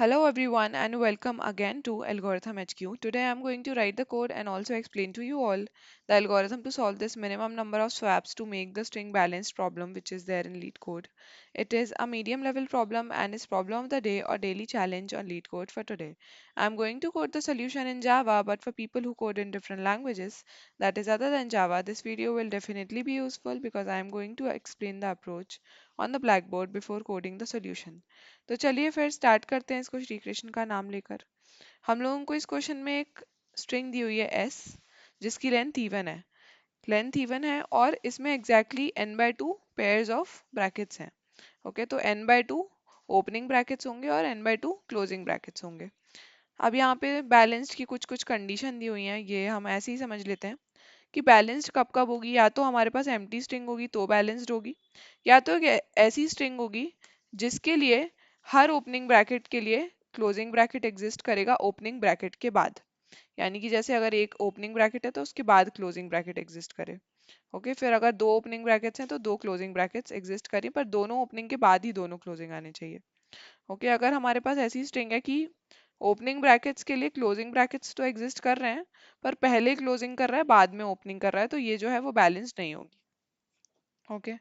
Hello everyone and welcome again to Algorithm HQ. Today I'm going to write the code and also explain to you all the algorithm to solve this minimum number of swaps to make the string balanced problem which is there in LeetCode. It is a medium level problem and is problem of the day or daily challenge on LeetCode for today. I'm going to code the solution in Java, but for people who code in different languages, that is other than Java, this video will definitely be useful because I am going to explain the approach on the blackboard before coding the solution. तो चलिए फिर start करते हैं इसको श्री कृष्ण का नाम लेकर। हम लोगों को इस क्वेश्चन में एक स्ट्रिंग दी हुई है एस, जिसकी लेंथ इवन है। और इसमें exactly n by two pairs of brackets हैं। ओके, तो n by two opening brackets होंगे और n by two closing brackets होंगे। अब यहाँ पे बैलेंस्ड की कुछ कुछ कंडीशन दी हुई हैं, ये हम ऐसे ही समझ लेते हैं कि बैलेंस्ड कब कब होगी। या तो हमारे पास एम्प्टी स्ट्रिंग होगी तो बैलेंस्ड होगी, या तो एक ऐसी स्ट्रिंग होगी जिसके लिए हर ओपनिंग ब्रैकेट के लिए क्लोजिंग ब्रैकेट एग्जिस्ट करेगा ओपनिंग ब्रैकेट के बाद। यानी कि जैसे अगर एक ओपनिंग ब्रैकेट है तो उसके बाद क्लोजिंग ब्रैकेट एग्जिस्ट करे। ओके, फिर अगर दो ओपनिंग ब्रैकेट्स हैं तो दो क्लोजिंग ब्रैकेट्स एग्जिस्ट करें, पर दोनों ओपनिंग के बाद ही दोनों क्लोजिंग आने चाहिए। ओके, अगर हमारे पास ऐसी स्ट्रिंग है कि ओपनिंग ब्रैकेट्स के लिए क्लोजिंग ब्रैकेट्स तो एग्जिस्ट कर रहे हैं, पर पहले क्लोजिंग कर रहा है बाद में ओपनिंग कर रहा है, तो ये जो है वो बैलेंस्ड नहीं होगी। ओके,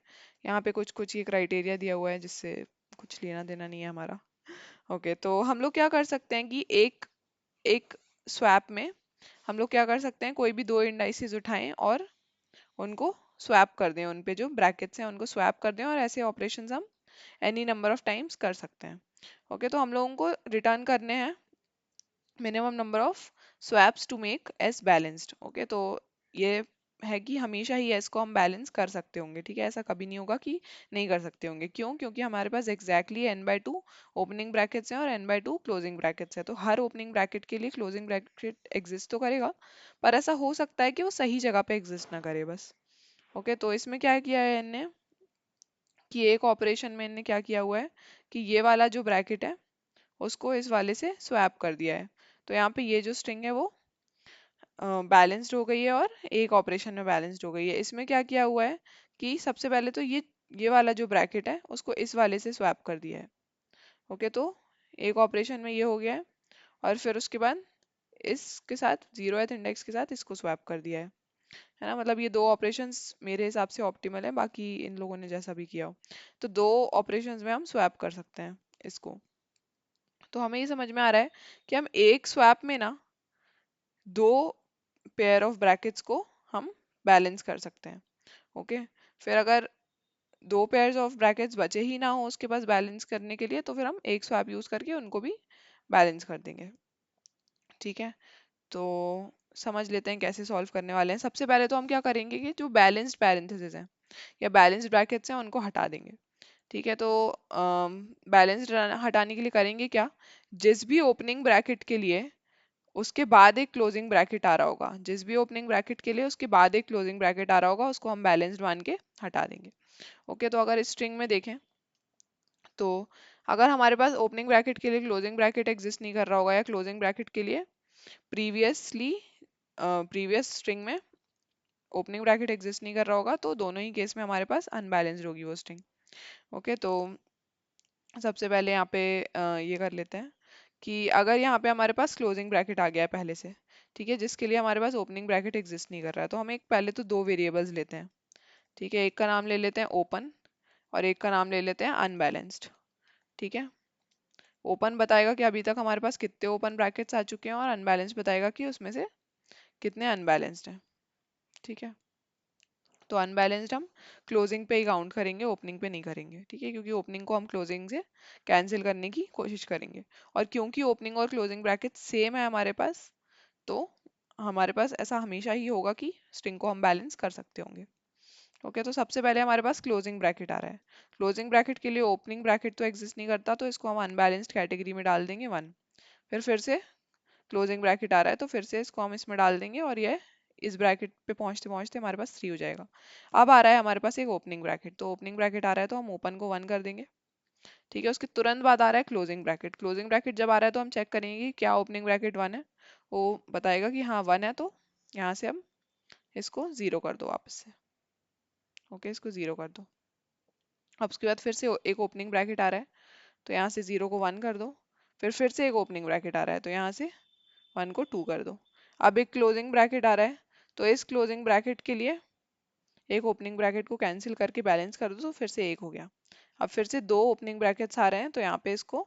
यहाँ पे कुछ कुछ ये क्राइटेरिया दिया हुआ है जिससे कुछ लेना देना नहीं है हमारा। ओके, तो हम लोग क्या कर सकते हैं कि एक एक स्वैप में हम लोग क्या कर सकते हैं, कोई भी दो इंडाइसेस उठाएं और उनको स्वैप कर दें, उन पे जो ब्रैकेट्स हैं उनको स्वैप कर दें, और ऐसे ऑपरेशंस हम एनी नंबर ऑफ टाइम्स कर सकते हैं। ओके, तो हम लोगों को रिटर्न करने हैं minimum number of swaps to make s balanced. Okay, तो ये है कि हमेशा ही एस को हम बैलेंस कर सकते होंगे। ठीक है, ऐसा कभी नहीं होगा कि नहीं कर सकते होंगे। क्यों? क्योंकि हमारे पास exactly n by two opening brackets हैं और n by two closing brackets हैं, तो हर ओपनिंग ब्रैकेट के लिए क्लोजिंग ब्रैकेट एग्जिस्ट तो करेगा, पर ऐसा हो सकता है कि वो सही जगह पे एग्जिस्ट ना करे बस। ओके, तो इसमें क्या किया है इनने कि एक ऑपरेशन में इनने क्या किया हुआ है कि ये वाला जो ब्रैकेट है उसको इस वाले से स्वैप कर दिया है। तो यहाँ पे ये जो स्ट्रिंग है वो बैलेंस्ड हो गई है और एक ऑपरेशन में बैलेंस्ड हो गई है। इसमें क्या किया हुआ है कि सबसे पहले तो ये वाला जो ब्रैकेट है उसको इस वाले से स्वैप कर दिया है। ओके, तो एक ऑपरेशन में ये हो गया है, और फिर उसके बाद इसके साथ जीरोथ इंडेक्स के साथ इसको स्वैप कर दिया है ना। मतलब ये दो ऑपरेशंस मेरे हिसाब से ऑप्टिमल है, बाकी इन लोगों ने जैसा भी किया हो। तो दो ऑपरेशंस में हम स्वैप कर सकते हैं इसको। तो हमें ये समझ में आ रहा है कि हम एक स्वैप में ना दो पेयर ऑफ ब्रैकेट्स को हम बैलेंस कर सकते हैं। ओके, फिर अगर दो पेयर्स ऑफ ब्रैकेट्स बचे ही ना हो उसके पास बैलेंस करने के लिए, तो फिर हम एक स्वैप यूज करके उनको भी बैलेंस कर देंगे। ठीक है, तो समझ लेते हैं कैसे सॉल्व करने वाले हैं। सबसे पहले तो हम क्या करेंगे कि जो बैलेंस्ड पैरेंथेसिस हैं या बैलेंस्ड ब्रैकेट्स हैं उनको हटा देंगे। ठीक है, तो बैलेंस्ड हटाने के लिए करेंगे क्या, जिस भी ओपनिंग ब्रैकेट के लिए उसके बाद एक क्लोजिंग ब्रैकेट आ रहा होगा, जिस भी ओपनिंग ब्रैकेट के लिए उसके बाद एक क्लोजिंग ब्रैकेट आ रहा होगा, उसको हम बैलेंस्ड मान के हटा देंगे। ओके, तो अगर इस स्ट्रिंग में देखें तो अगर हमारे पास ओपनिंग ब्रैकेट के लिए क्लोजिंग ब्रैकेट एग्जिस्ट नहीं कर रहा होगा, या क्लोजिंग ब्रैकेट के लिए प्रीवियसली प्रीवियस स्ट्रिंग में ओपनिंग ब्रैकेट एग्जिस्ट नहीं कर रहा होगा, तो दोनों ही केस में हमारे पास अनबैलेंस्ड होगी वो स्ट्रिंग। ओके, तो सबसे पहले यहाँ पे ये कर लेते हैं कि अगर यहाँ पे हमारे पास क्लोजिंग ब्रैकेट आ गया है पहले से, ठीक है, जिसके लिए हमारे पास ओपनिंग ब्रैकेट एग्जिस्ट नहीं कर रहा है, तो हम एक पहले तो दो वेरिएबल्स लेते हैं। ठीक है, एक का नाम ले लेते हैं ओपन और एक का नाम ले लेते हैं अनबैलेंस्ड। ठीक है, ओपन बताएगा कि अभी तक हमारे पास कितने ओपन ब्रैकेट्स आ चुके हैं, और अनबैलेंस्ड बताएगा कि उसमें से कितने अनबैलेंस्ड हैं। ठीक है, तो अनबैलेंस्ड हम क्लोजिंग पे ही काउंट करेंगे, ओपनिंग पे नहीं करेंगे। ठीक है, क्योंकि ओपनिंग को हम क्लोजिंग से कैंसिल करने की कोशिश करेंगे, और क्योंकि ओपनिंग और क्लोजिंग ब्रैकेट सेम है हमारे पास, तो हमारे पास ऐसा हमेशा ही होगा कि स्ट्रिंग को हम बैलेंस कर सकते होंगे। ओके, तो सबसे पहले हमारे पास क्लोजिंग ब्रैकेट आ रहा है। क्लोजिंग ब्रैकेट के लिए ओपनिंग ब्रैकेट तो एग्जिस्ट नहीं करता, तो इसको हम अनबैलेंस्ड कैटेगरी में डाल देंगे 1। फिर से क्लोजिंग ब्रैकेट आ रहा है, तो फिर से इसको हम इसमें डाल देंगे, और ये इस ब्रैकेट पे पहुंचते पहुंचते हमारे पास 3 हो जाएगा। अब आ रहा है हमारे पास एक ओपनिंग ब्रैकेट, तो ओपनिंग ब्रैकेट आ रहा है तो हम ओपन को 1 कर देंगे। ठीक है, उसके तुरंत बाद आ रहा है क्लोजिंग ब्रैकेट। क्लोजिंग ब्रैकेट जब आ रहा है तो हम चेक करेंगे कि क्या ओपनिंग ब्रैकेट 1 है। वो बताएगा कि हाँ 1 है, तो यहाँ से हम इसको 0 कर दो वापस से। ओके, इसको 0 कर दो। अब उसके बाद फिर से एक ओपनिंग ब्रैकेट आ रहा है, तो यहाँ से 0 को 1 कर दो। फिर से एक ओपनिंग ब्रैकेट आ रहा है तो यहाँ से 1 को 2 कर दो। अब एक क्लोजिंग ब्रैकेट आ रहा है तो इस क्लोजिंग ब्रैकेट के लिए एक ओपनिंग ब्रैकेट को कैंसिल करके बैलेंस कर दो तो फिर से एक हो गया। अब फिर से दो ओपनिंग ब्रैकेट्स आ रहे हैं तो यहाँ पे इसको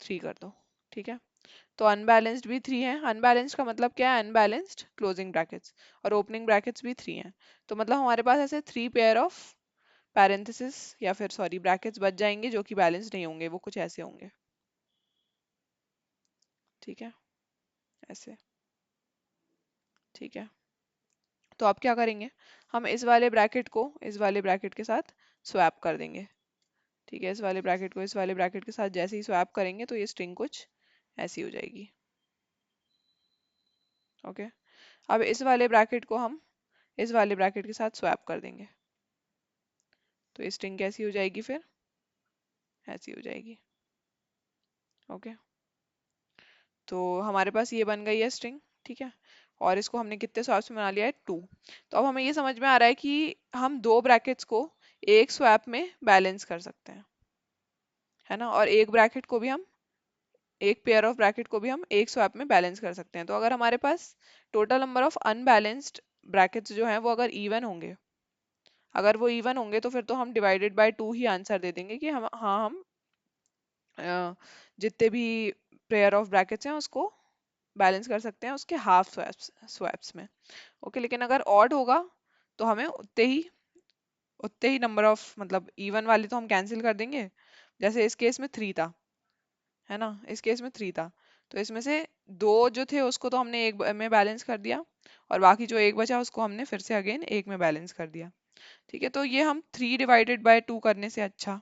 3 कर दो। ठीक है, तो अनबैलेंस्ड भी 3 है। अनबैलेंस्ड का मतलब क्या है? अनबैलेंस्ड क्लोजिंग ब्रैकेट्स और ओपनिंग ब्रैकेट्स भी 3 हैं। तो मतलब हमारे पास ऐसे 3 पेयर ऑफ पैरेंथेसिस या फिर सॉरी ब्रैकेट्स बच जाएंगे जो कि बैलेंस्ड नहीं होंगे, वो कुछ ऐसे होंगे। ठीक है, ऐसे। ठीक है, तो आप क्या करेंगे, हम इस वाले ब्रैकेट को इस वाले ब्रैकेट के साथ स्वैप कर देंगे। ठीक है, इस वाले ब्रैकेट को इस वाले ब्रैकेट के साथ जैसे ही स्वैप करेंगे तो ये स्ट्रिंग कुछ ऐसी हो जाएगी। ओके, अब इस वाले ब्रैकेट को हम इस वाले ब्रैकेट के साथ स्वैप कर देंगे तो ये स्ट्रिंग कैसी हो जाएगी, फिर ऐसी हो जाएगी। ओके, तो हमारे पास ये बन गई है स्ट्रिंग। ठीक है, और इसको हमने कितने स्वैप्स में बना लिया है? 2। तो अब हमें ये समझ में आ रहा है कि हम दो ब्रैकेट्स को एक स्वैप में बैलेंस कर सकते हैं, है ना, और एक ब्रैकेट को भी हम एक पेयर ऑफ ब्रैकेट को भी हम एक स्वैप में बैलेंस कर सकते हैं। तो अगर हमारे पास total number of unbalanced brackets जो हैं वो अगर इवन होंगे, अगर वो इवन होंगे तो फिर तो हम डिवाइडेड बाय 2 ही आंसर दे देंगे कि हम हाँ हम जितने भी पेयर ऑफ ब्रैकेट्स हैं उसको बैलेंस कर सकते हैं उसके हाफ स्वैप्स में। ओके, लेकिन अगर ऑड होगा तो हमें उतने ही नंबर ऑफ मतलब इवन वाले तो हम कैंसिल कर देंगे। जैसे इस केस में 3 था, है ना, इस केस में 3 था, तो इसमें से दो जो थे उसको तो हमने एक में बैलेंस कर दिया और बाकी जो एक बचा उसको हमने फिर से अगेन एक में बैलेंस कर दिया। ठीक है, तो ये हम 3 डिवाइडेड बाय 2 करने से अच्छा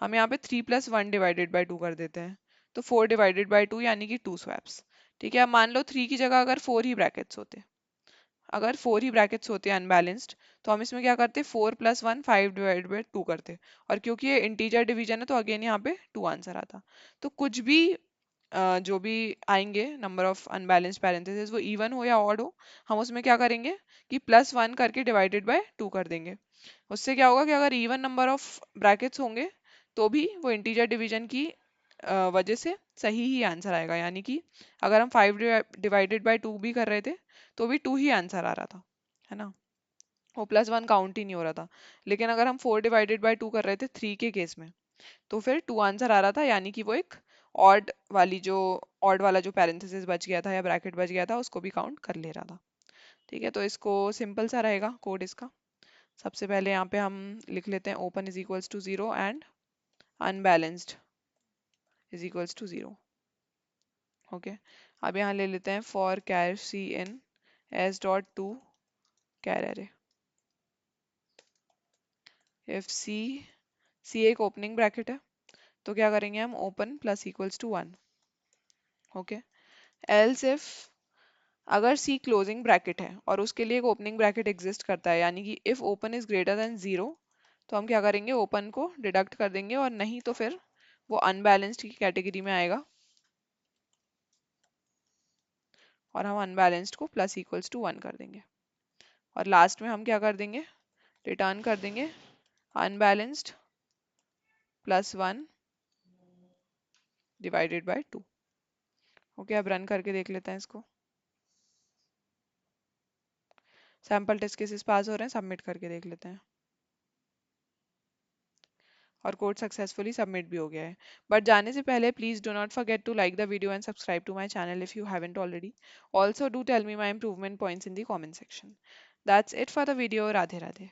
हम यहाँ पे 3+1 डिवाइडेड बाय 2 कर देते हैं, तो 4 डिवाइडेड बाय 2 यानी कि 2 स्वैप्स। ठीक है, अब मान लो 3 की जगह अगर 4 ही ब्रैकेट्स होते, अगर 4 ही ब्रैकेट्स होते अनबैलेंस्ड, तो हम इसमें क्या करते, 4+1 5 डिवाइड बाई 2 करते, और क्योंकि ये इंटीजर डिवीजन है तो अगेन यहाँ पे 2 आंसर आता। तो कुछ भी जो भी आएंगे नंबर ऑफ अनबैलेंस्ड पैरेंथेसिस वो इवन हो या ऑड हो, हम उसमें क्या करेंगे कि +1 करके डिवाइडेड बाय 2 कर देंगे। उससे क्या होगा कि अगर इवन नंबर ऑफ ब्रैकेट्स होंगे तो भी वो इंटीजर डिवीजन की वजह से सही ही आंसर आएगा, यानी कि अगर हम 5 डिवाइडेड बाय 2 भी कर रहे थे तो भी 2 ही आंसर आ रहा था, है ना, वो +1 काउंट ही नहीं हो रहा था। लेकिन अगर हम 4 डिवाइडेड बाय 2 कर रहे थे 3 के केस में तो फिर 2 आंसर आ रहा था, यानी कि वो एक ऑड ऑड वाला जो पैरेंथेसिस बच गया था या ब्रैकेट बच गया था उसको भी काउंट कर ले रहा था। ठीक है, तो इसको सिंपल सा रहेगा कोड इसका। सबसे पहले यहाँ पे हम लिख लेते हैं open is equals to 0 and unbalanced is equals to 0। Okay, अब यहाँ ले लेते हैं for char c in s dot to char array if c एक ओपनिंग ब्रैकेट है तो क्या करेंगे हम open plus equals to 1। Okay, else if अगर सी क्लोजिंग ब्रैकेट है और उसके लिए एक ओपनिंग ब्रैकेट एग्जिस्ट करता है, यानी कि if open is greater than 0, तो हम क्या करेंगे ओपन को डिडक्ट कर देंगे और नहीं तो फिर वो अनबैलेंस्ड की कैटेगरी में आएगा और हम अनबैलेंस्ड को प्लस इक्वल्स टू 1 कर देंगे और लास्ट में हम क्या कर देंगे रिटर्न कर देंगे अनबैलेंस्ड +1 डिवाइडेड बाय 2। ओके, अब रन करके देख लेते हैं इसको। सैम्पल टेस्ट केसेस पास हो रहे हैं, सबमिट करके देख लेते हैं और कोड सक्सेसफुली सबमिट भी हो गया है। बट जाने से पहले please do not forget to like the video and subscribe to my channel if you haven't already. Also do tell me my improvement points in the comment section. That's it for the video. Radhe Radhe.